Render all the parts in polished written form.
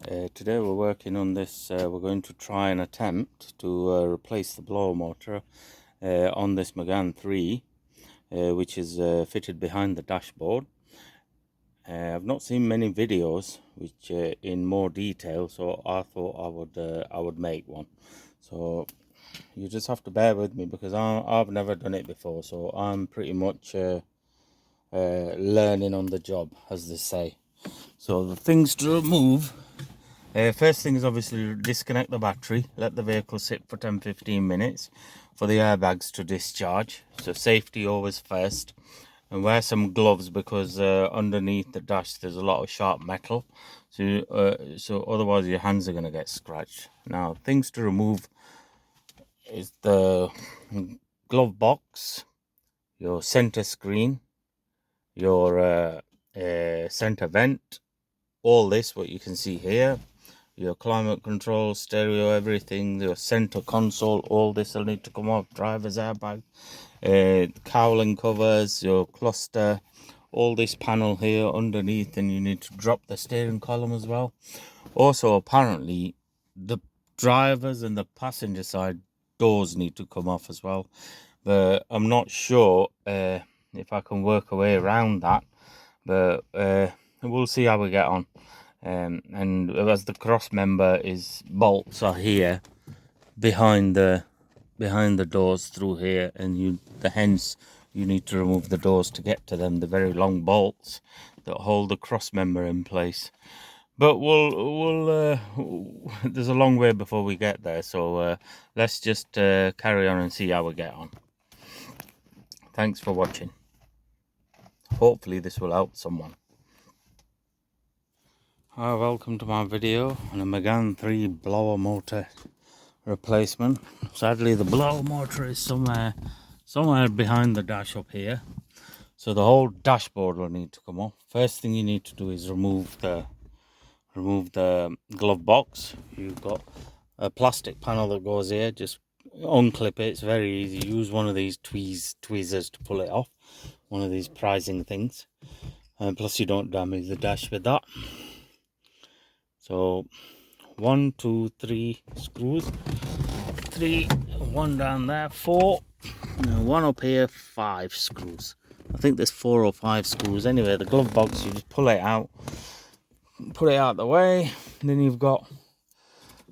Today we're working on this. We're going to try and attempt to replace the blower motor on this Megane 3, which is fitted behind the dashboard. I've not seen many videos which in more detail, so I thought I would make one. So you just have to bear with me because I've never done it before, so I'm pretty much learning on the job, as they say. So the things to remove. First thing is obviously disconnect the battery, let the vehicle sit for 10-15 minutes for the airbags to discharge. So safety always first, and wear some gloves because underneath the dash there's a lot of sharp metal, so otherwise your hands are going to get scratched. Now things to remove is the glove box, your center screen, your center vent, all this what you can see here, your climate control, stereo, everything, your center console, all this will need to come off, driver's airbag, cowling covers, your cluster, all this panel here underneath, and you need to drop the steering column as well. Also apparently the drivers and the passenger side doors need to come off as well, but I'm not sure if I can work a way around that, but we'll see how we get on. And as the cross member is bolts are here behind the doors through here, and hence you need to remove the doors to get to them, the very long bolts that hold the cross member in place. But we'll there's a long way before we get there, so let's just carry on and see how we get on. Thanks for watching. Hopefully this will help someone. Hi, welcome to my video on a Megane 3 blower motor replacement. Sadly the blower motor is somewhere behind the dash up here, so the whole dashboard will need to come off. First thing you need to do is remove the glove box. You've got a plastic panel that goes here, just unclip it. It's very easy. Use one of these tweezers to pull it off, one of these prizing things, and plus you don't damage the dash with that. So 1, 2, 3 screws, 3, 1 down there, 4, and 1 up here, 5 screws. I think there's 4 or 5 screws. Anyway, the glove box, you just pull it out the way. And then you've got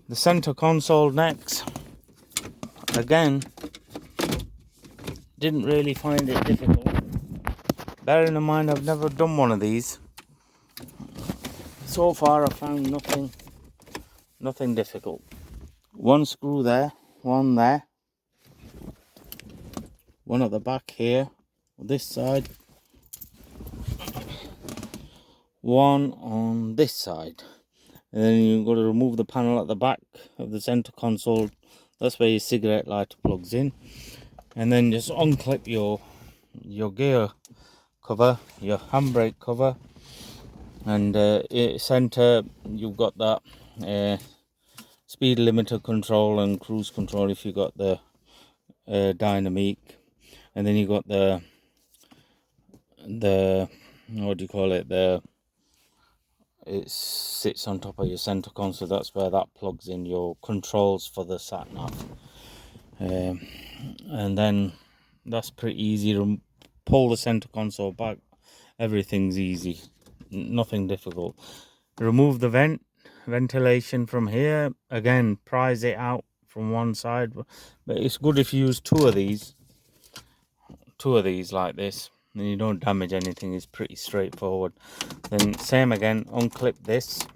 the center console next. Again, didn't really find it difficult. Bearing in mind I've never done one of these. So far I found nothing difficult. 1 screw there, 1 there, 1 at the back here, this side, 1 on this side. And then you've got to remove the panel at the back of the center console. That's where your cigarette lighter plugs in. And then just unclip your gear cover, your handbrake cover, and center you've got that speed limiter control and cruise control if you got the dynamic. And then you got the what do you call it, it sits on top of your center console. That's where that plugs in your controls for the sat nav. And then that's pretty easy to pull the center console back. Everything's easy, nothing difficult. Remove the ventilation from here. Again, prise it out from one side, but it's good if you use two of these like this, then you don't damage anything. It's pretty straightforward. Then same again, unclip this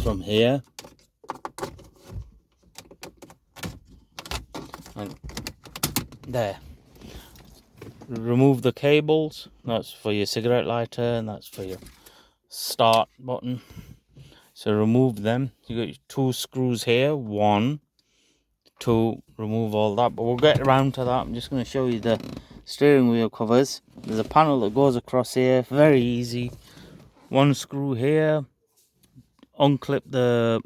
from here, and there. Remove the cables. That's for your cigarette lighter and that's for your start button. So remove them. You got your 2 screws here, 1, 2, remove all that, but we'll get around to that. I'm just going to show you the steering wheel covers. There's a panel that goes across here, very easy. 1 screw here, unclip the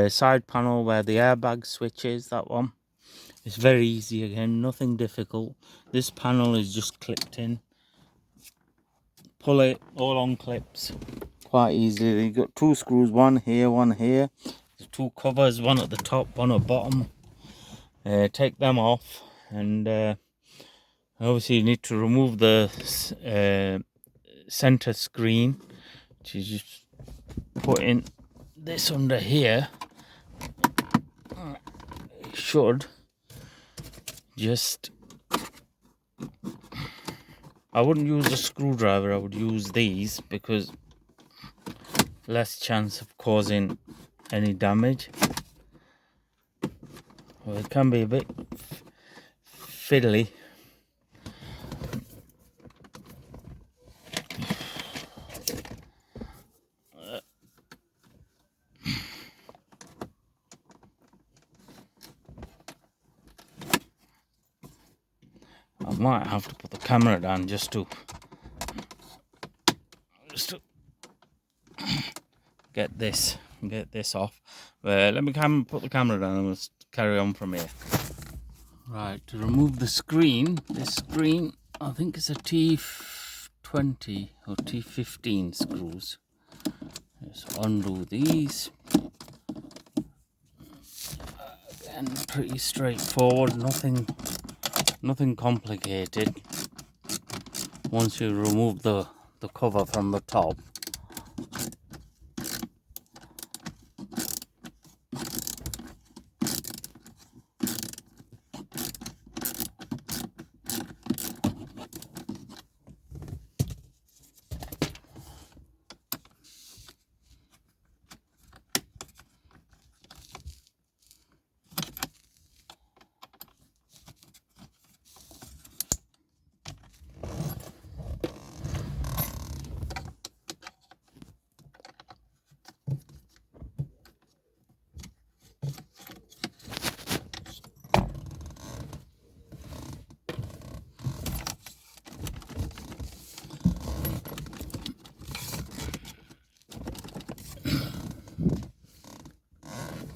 side panel where the airbag switch is, that one. It's very easy again, nothing difficult. This panel is just clipped in. pull it all on clips quite easily. You've got 2 screws, one here, one here. There's 2 covers, one at the top, one at the bottom. Take them off, and obviously you need to remove the center screen, which is just putting this under here. It should just, I wouldn't use a screwdriver, I would use these because less chance of causing any damage. Well, it can be a bit fiddly. I might have to put the camera down just to get this off. Let me put the camera down and we'll carry on from here. Right, to remove the screen, this screen, I think it's a T20 or T15 screws. Just undo these. Again, pretty straightforward, nothing complicated. Once you remove the cover from the top.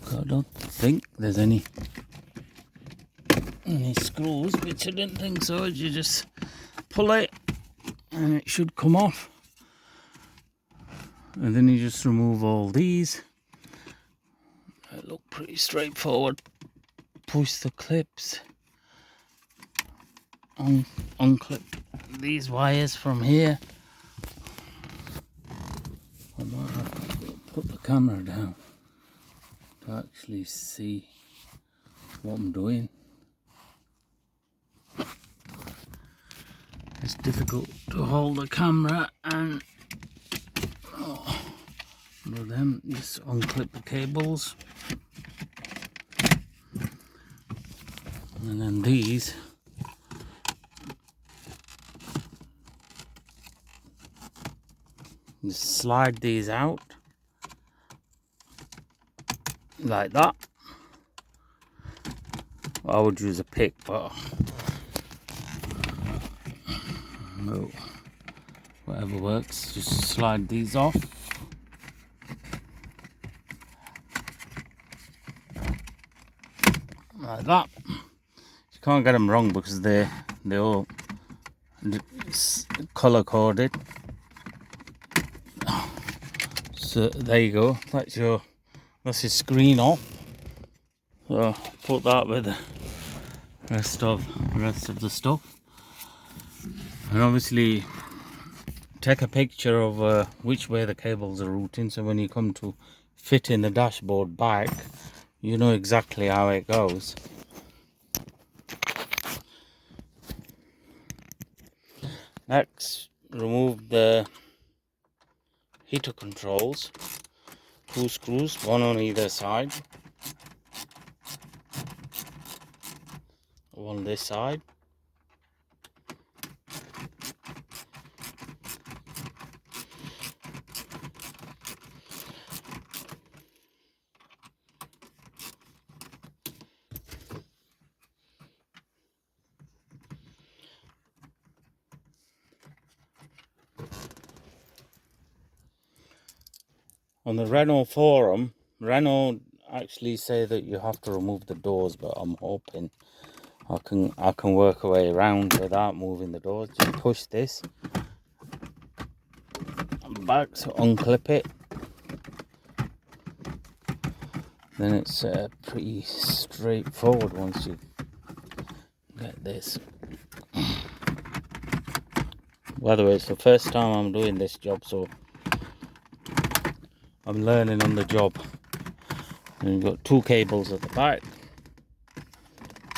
I don't think there's any screws, which I didn't think so. You just pull it and it should come off, and then you just remove all these. They look pretty straightforward. Push the clips, unclip these wires from here. I might have to put the camera down to actually see what I'm doing. It's difficult to hold the camera and with them, just unclip the cables, and then these just slide these out like that. I would use a pick, but no, whatever works. Just slide these off. Like that. You can't get them wrong because they're all color coded. So there you go. That's your screen off. So put that with the rest of the stuff, and obviously take a picture of which way the cables are routing, so when you come to fit in the dashboard back, you know exactly how it goes. Next, remove the heater controls. 2 screws, one on either side. One this side. On the Renault forum, Renault actually say that you have to remove the doors, but I'm hoping I can work a way around without moving the doors. Just push this airbag, so unclip it. Then it's pretty straightforward once you get this. By the way, it's the first time I'm doing this job, so I'm learning on the job. And you've got 2 cables at the back.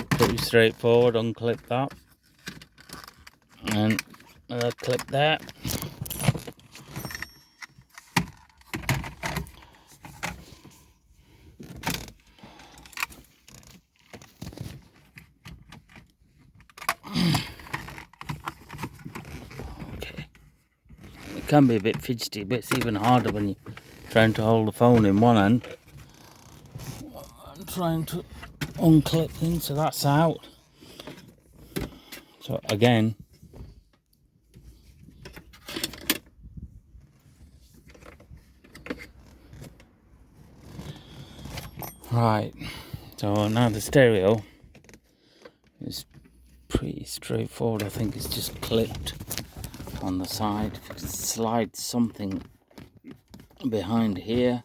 Pretty straightforward, unclip that. And another clip there. Okay. It can be a bit fidgety, but it's even harder when you're trying to hold the phone in one hand. I'm trying to unclip things, so that's out. So again, right, so now the stereo is pretty straightforward. I think it's just clipped on the side. If you can slide something behind here,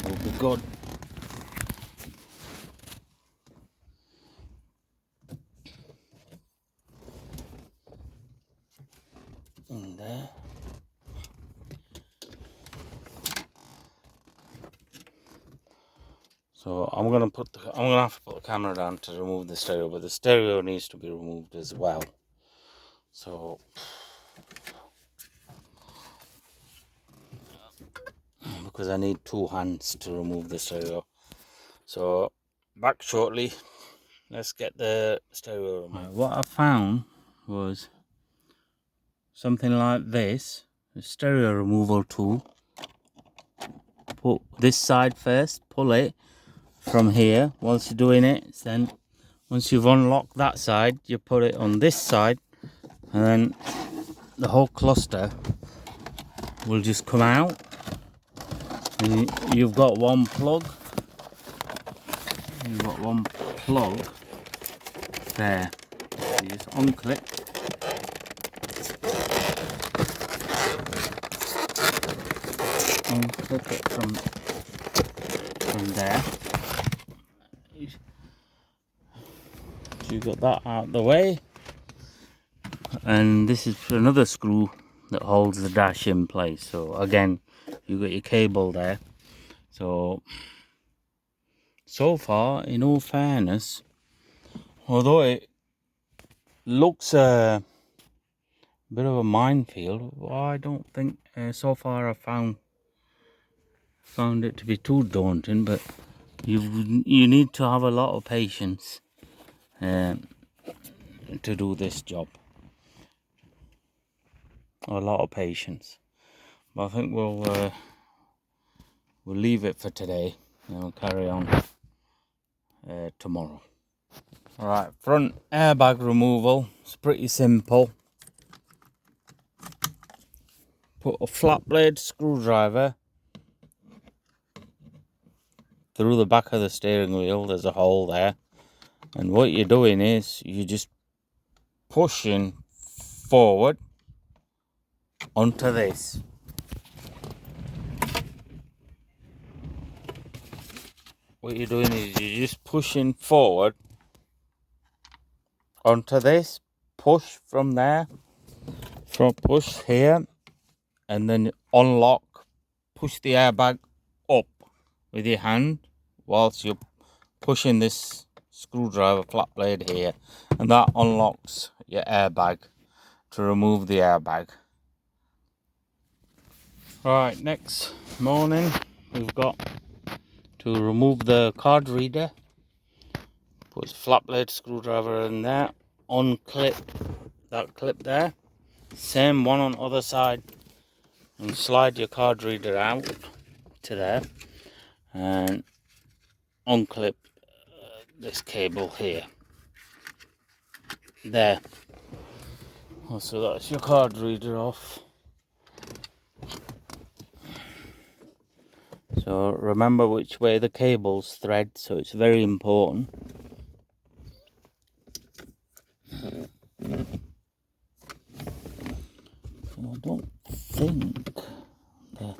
will be good. In there. So I'm gonna have to put the camera down to remove the stereo, but the stereo needs to be removed as well. So because I need 2 hands to remove the stereo. So back shortly. Let's get the stereo removed. Right, what I found was something like this, a stereo removal tool. Put this side first, pull it from here. Whilst you're doing it, then once you've unlocked that side, you put it on this side, and then the whole cluster will just come out, and you've got one plug. You've got one plug there. You just unclip. Unclip it from there. So you've got that out of the way, and this is another screw that holds the dash in place. So again, you've got your cable there. So far, in all fairness, although it looks a bit of a minefield, I don't think so far I've found it to be too daunting. But you need to have a lot of patience to do this job. A lot of patience. But I think we'll leave it for today, and we'll carry on tomorrow. Alright, front airbag removal. It's pretty simple. Put a flat blade screwdriver through the back of the steering wheel. There's a hole there, and what you're doing is you're just pushing forward onto this. What you're doing is you're just pushing forward onto this. Push from there, push here, and then unlock. Push the airbag up with your hand whilst you're pushing this screwdriver flat blade here, and that unlocks your airbag to remove the airbag. Right, next morning we've got to remove the card reader. Put a flat blade screwdriver in there, unclip that clip there, same one on the other side, and slide your card reader out to there, and unclip this cable here. There. So that's your card reader off. So remember which way the cables thread, so it's very important. So I don't think there.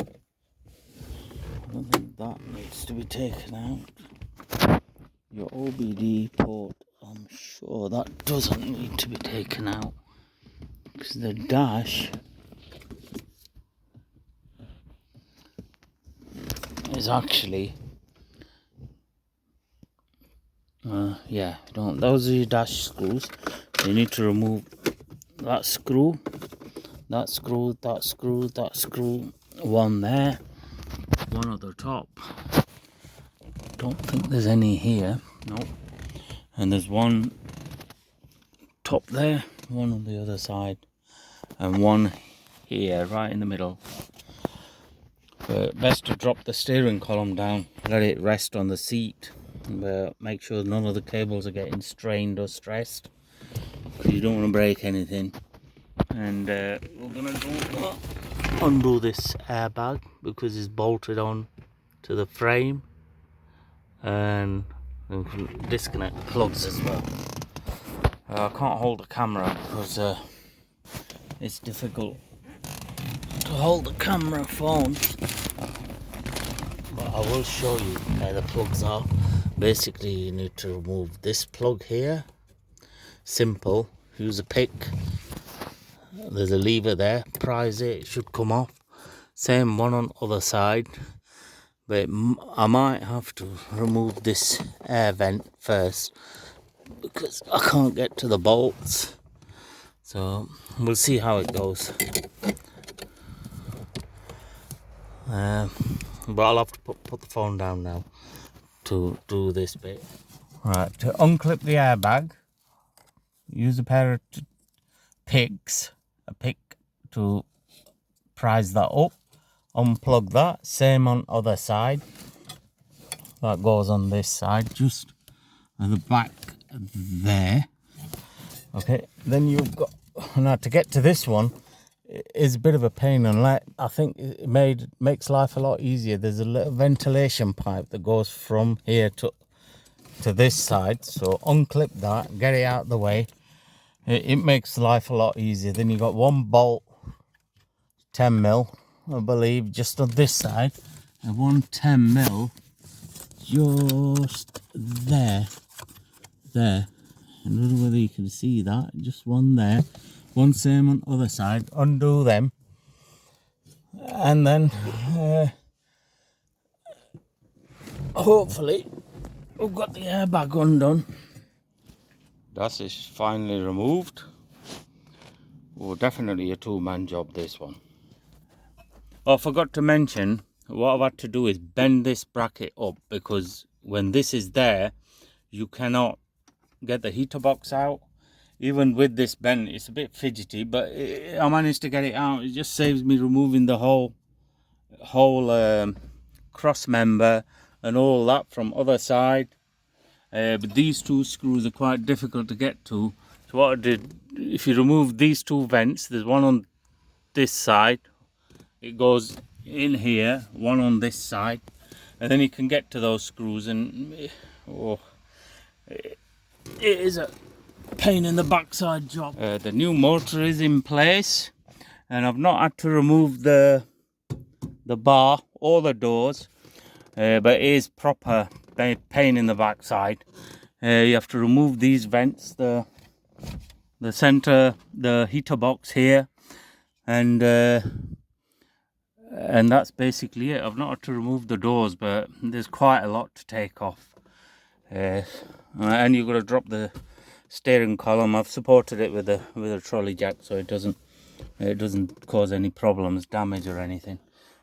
I don't think that needs to be taken out. Your OBD port, I'm sure that doesn't need to be taken out, because the dash is actually yeah, don't, those are your dash screws. You need to remove that screw, that screw, that screw, that screw, one there, one at the top. Don't think there's any here, no. And there's one top there, one on the other side, and one here right in the middle. But best to drop the steering column down, let it rest on the seat, but make sure none of the cables are getting strained or stressed, because you don't want to break anything. And we're gonna undo this airbag because it's bolted on to the frame, and we can disconnect the plugs as well. I can't hold the camera because it's difficult to hold the camera phone, but I will show you where the plugs are. Basically, you need to remove this plug here. Simple. Use a pick. There's a lever there. Prise it. It should come off. Same one on other side. But I might have to remove this air vent first, because I can't get to the bolts. So we'll see how it goes. But I'll have to put the phone down now to do this bit. Right, to unclip the airbag, use a pair of picks, a pick to prise that up, unplug that, same on other side. That goes on this side, just at the back there. Okay, then you've got, now to get to this one is a bit of a pain, and I think it makes life a lot easier. There's a little ventilation pipe that goes from here to this side, so unclip that, get it out of the way. It makes life a lot easier. Then you got one bolt, 10mm, I believe, just on this side, and one 10mm just there. I don't know whether you can see that, just one there, one same on other side. Undo them, and then hopefully we've got the airbag undone. That is finally removed. Well, definitely a two-man job, this one. Oh, I forgot to mention, what I've had to do is bend this bracket up, because when this is there, you cannot get the heater box out. Even with this bend, it's a bit fidgety, but I managed to get it out. It just saves me removing the whole cross member and all that from other side. But these two screws are quite difficult to get to. So what I did, if you remove these two vents, there's one on this side, it goes in here, one on this side, and then you can get to those screws. And it is a pain in the backside job. The new motor is in place, and I've not had to remove the bar or the doors, but it is proper pain in the backside. You have to remove these vents, the center, the heater box here, and that's basically it. I've not had to remove the doors, but there's quite a lot to take off. And you've got to drop the steering column. I've supported it with a trolley jack, so it doesn't cause any problems, damage or anything.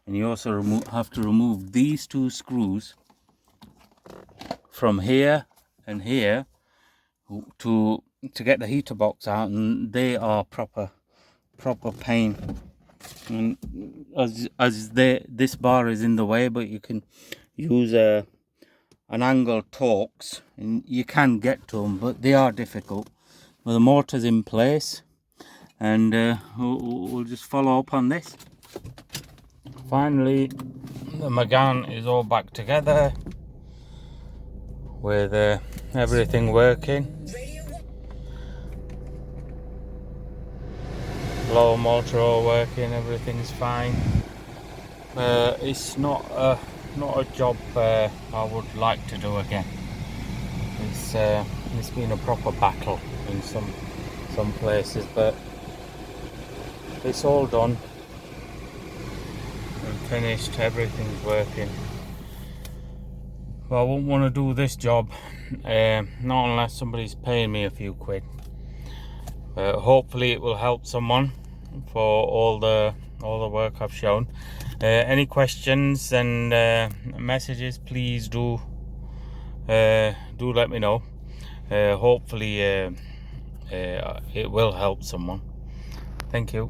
And you also have to remove these two screws from here and here to get the heater box out, and they are proper pain. And this bar is in the way, but you can use an angle torques and you can get to them, but they are difficult. Well, the motor's in place, and we'll just follow up on this. Finally, the megane is all back together with everything working. blower motor all working, everything's fine. It's not a job I would like to do again. It's been a proper battle in some places, but it's all done and finished. Everything's working. Well, I wouldn't want to do this job, not unless somebody's paying me a few quid. Hopefully, it will help someone for all the work I've shown. Any questions and messages, please do let me know. Hopefully, it will help someone. Thank you.